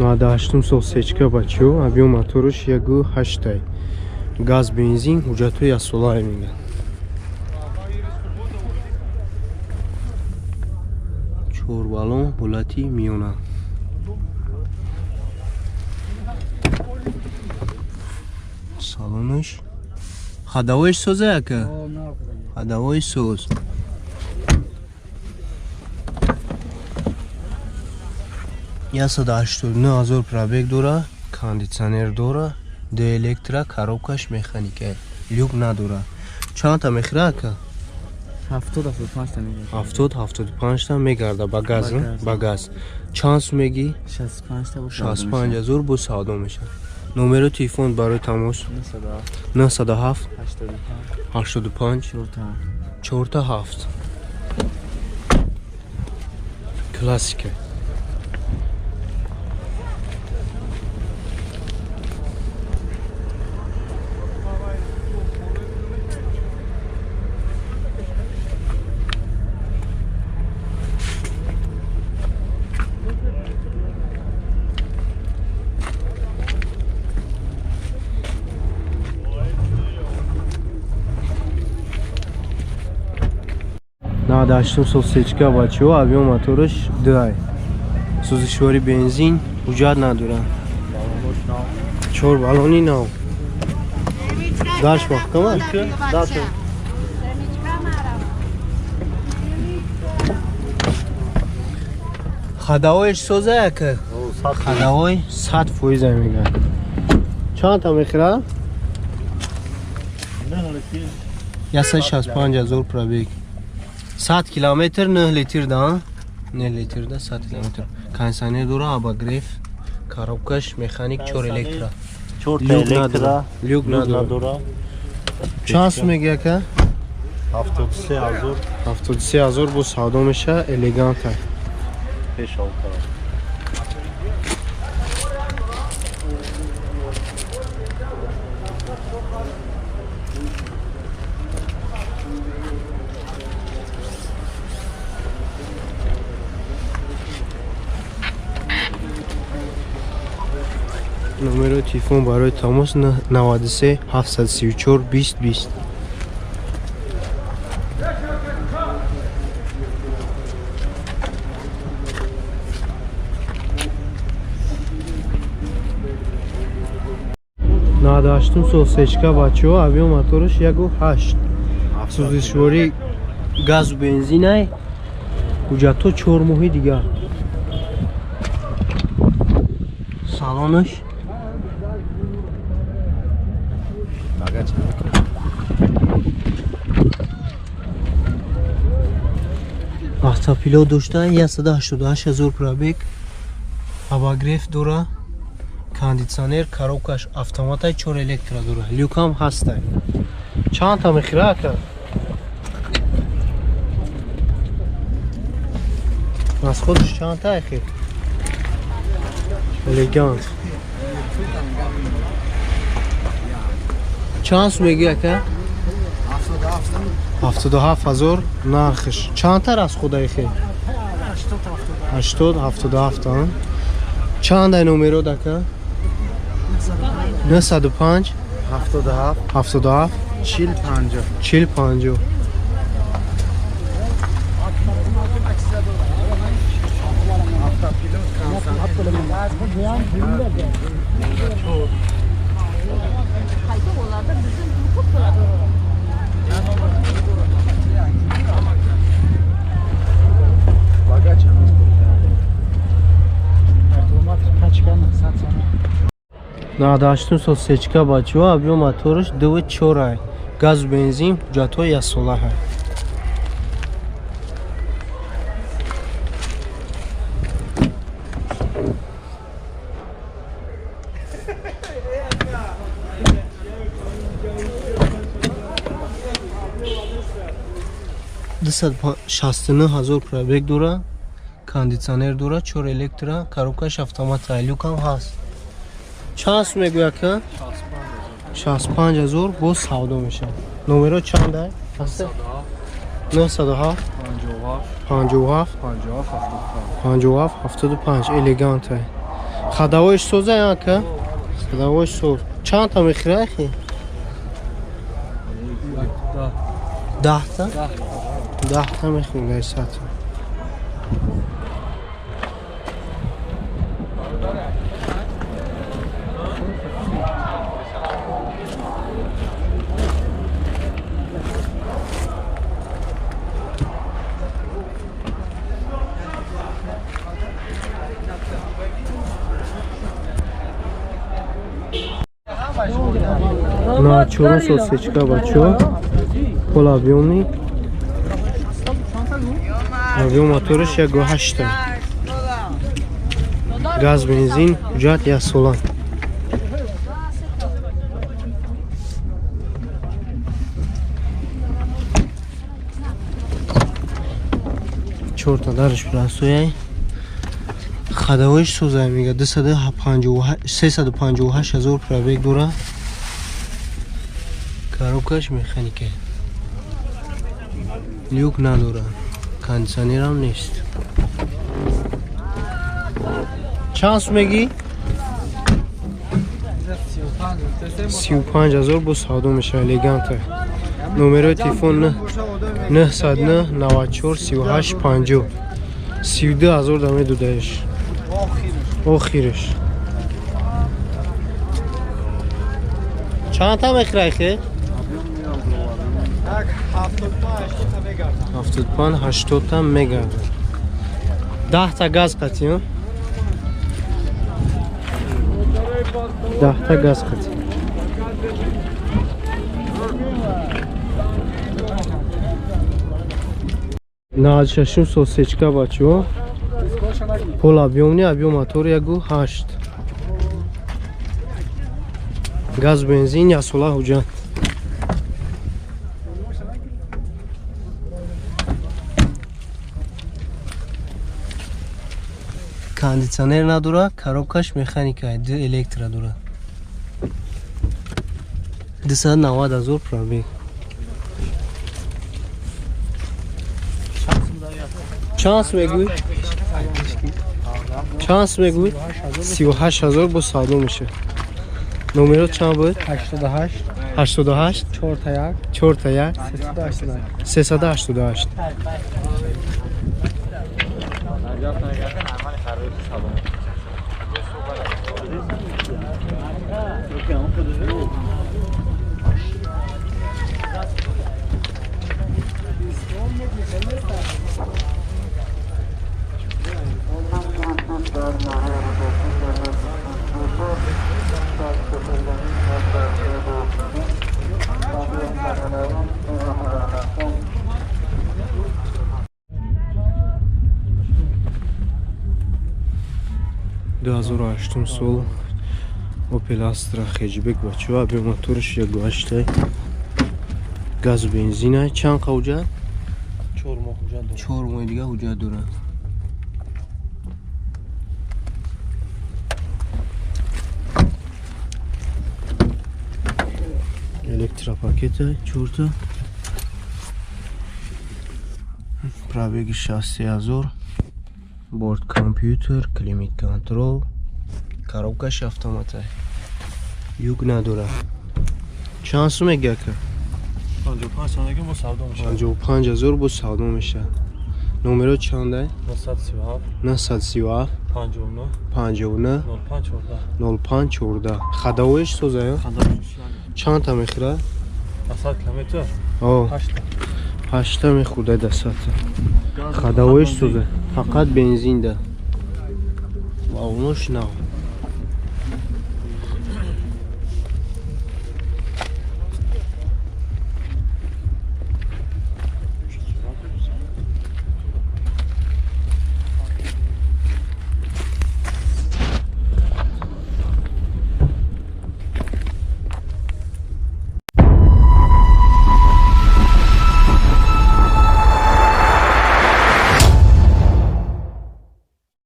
98 сосечка бачо, авио моторуш 1.8. Газ, бензин, ҳуҷҷатҳои асолае мегӯяд. 4 баллон ҳолати миёна. Салонаш ходовоиш соза ака? Ходовой соз. 189,000 пробег дора, кондитсионер дора, 2 электро, коробкаш механика. Люк надора. Чанд та мехира ака? 70-75 та мегардад. 70-75 та мегарда ба газ, ба газ. Чанд сум меги? 65 та бо 65,000 бо савдо мешад. номери телефон барои тамос 97 85 47. Классика. На даштум сосечка бачо, авио моторуш 2. Сузишвори бензин, ҳуҷҷат надора. 4 баллони нав. Даш махкама? Ходовоиш соза ака? Ходовой 100% мегӯяд. Чанд та мехира? 165,000 пробег. 100 километр 9 литр да? 9 литр да 100 километр. Кондиционер дора, обогрев, коробкаш, механик, 4 электро. 4 электро, люк надора. Чанд сум меги ака? 73,000. 73,000 бо савдо меша, элеганта. Пешалка. номери телефон барои тамос 93 734 20 20. надаштум сосечка бачо, авио моторуш 1.8. сузишвори газу бензинай, ҳуҷҷатҳо 4 моҳи дигар. салонаш автопилот дошта, 188,000 пробег, обогрев дора, кондитсионер, коробкаш автоматай, 4 электро дора, люкам ҳастай. Чанд та мехира ака? расходаш чанд та ахи? элегант. чанд сум меги ака? 77,000 нархш. чанд та расход ахи? 80-77. чандай номерод ака? 95 77 40 50. надаштум сосечка бачо, авио моторуш 2.4. газ, бензин, ҳуҷҷатҳои асолаҳа. دست 69,000 پرابگ داره، کاندیسیونر داره، 4 الکترا، کاروبکش автомат لیوک هم هست. چند سو میگویا که 65,000 با سودا میشه. نمره چنده؟ 907 57 75 الیگانت. خداوش سوزه یا که؟ خداوش سوز چند تا میخوره اخی؟ 10 تا؟ 10 تا میخوره ساعت на чорон сосечка бачо пол объёмный объём моториш 1.8 газ бензин ҳуҷҷат 1 сола чорта дараш пластуяй хадавоиш сӯзай мега 358 000 пробег дора коробкаш механика люк надора кондиционерам нест чанд сум меги 35 000 бо савдо меша элеганта номерои телефон 909 94 38 50 32 000 даме додаеш охираш чанд та мехрай хе 75-80 та мега 10 та газ қатӣ 10 та газ қатӣ на шашум сосечка бачо пол объёмни объём мотор 1.8 газ бензин 1 сола ҳуҷҷат кондиционер надора коробкаш механика 2 электро дора 290 000 пробег чанд мегӯй чанд мегӯй 38 000 бо савдо меша номеро чанд буд 88 4 та 1 388 2008 сол Opel Astra хеҷбек бачо аби моториш 1.8 газ бензина чанд ҳуҷҷат 4 моҳ дига ҳуҷҷат дорад электропакета 4 та пробеги 60 000 борт компьютер климат контрол коробкаш автоматай юк надора чанд сум мегака 55 000 бо савдо меша номеро чандай 937 59 05 14 хадавоиш созаё чанд та мехӯрад 100 км 8 та мехӯрда 10 та хадавоиш соза фақат бензин да ва унош на